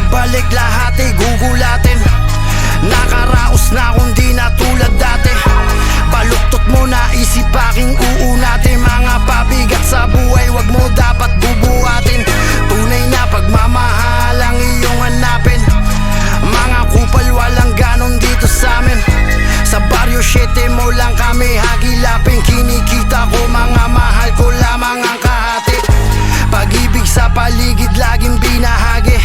pagbalik lahat ay gugulatin. Nakaraos na kung di na tulad dati. Baluktot mo na isip aking uunatin. Mga pabigat sa buhay wag mo dapat bubuhatin. Tunay na pagmamahal ang iyong hanapin. Mga kupal walang ganon dito sa amin. Sa baryo 7 mo lang kami hagilapin. Kinikita ko mga mahal ko lamang ang kahati. Pag-ibig sa paligid laging binahagi.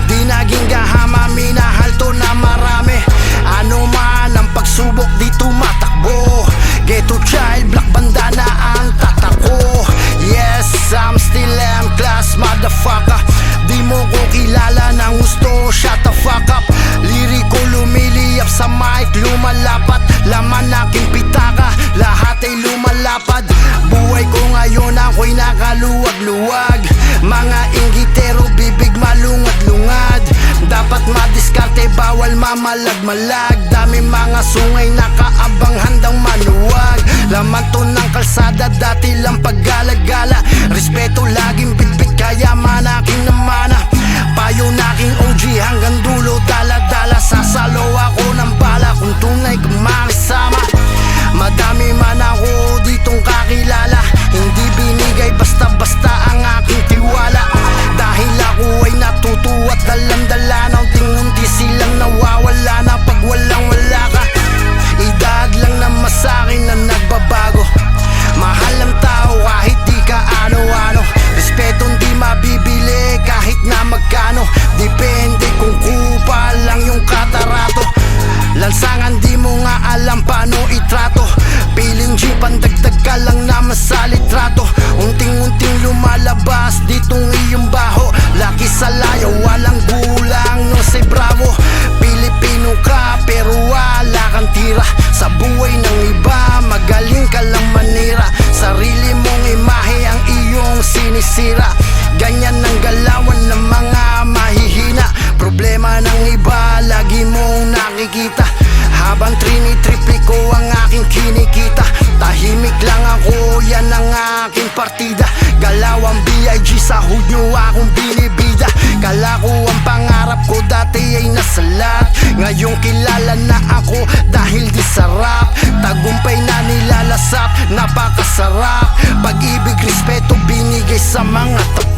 Di naging gahama, minahal to na marami. Ano man ang pagsubok di tumatakbo. Ghetto child, black bandana ang tatako. Yes, I'm still M-class, motherfucker. Di mo ko kilala ng gusto, shut the fuck up. Liriko lumiliyap sa mic, lumalapat. Laman aking pitaka, lahat ay lumalapad. Buhay ko ngayon ako'y nakaluwag-luwag. Mga inggitero, bibig malungad-lungad. Dapat madiskarte, bawal mamalag-malag. Dami mga sungay nakaabang handang manuwag. Laman to ng kalsada, dati lang paggala-gala. Respeto laging bitbit, kaya manaking namana. Payo naking OG hanggang dulo, dala-dala. Sasalo ako ng bala kung tunay kang makisama. Madami man ako ditong kakilala. Hindi binigay basta-basta ang aking tiwala. Dahil ako ay natuto at dalam-dala. Unti-unti silang nawawala na pag walang-wala ka. Edad lang naman sa'kin na nagbabago. Mahal ang tao kahit di ka ano-ano. Respeto hindi mabibili kahit na magkano. Depende kung kupal lang yung katarato. Lansangan di mo nga alam paano itrato. Piling G, pandagdag ka lang naman sa litrato. Unting-unting lumalabas ditong iyong baho. Laki sa layo, walang gulang, no say bravo. Pilipino ka pero wala kang tira. Sa buhay ng iba, magaling ka lang manira. Sarili mong imahe ang iyong sinisira. Ganyan ang galawan ng mga mahihina. Problema ng iba, lagi mong nakikita. Habang trinitriple ko ang aking kinikita. Tahimik lang ako, yan ang aking partida. Galawang B.I.G. sa hood nyo akong binibida. Kala ko ang pangarap ko dati ay nasalat. Ngayong kilala na ako dahil di sarap. Tagumpay na nilalasap, napakasarap. Pag-ibig, respeto binigay sa mga tapat.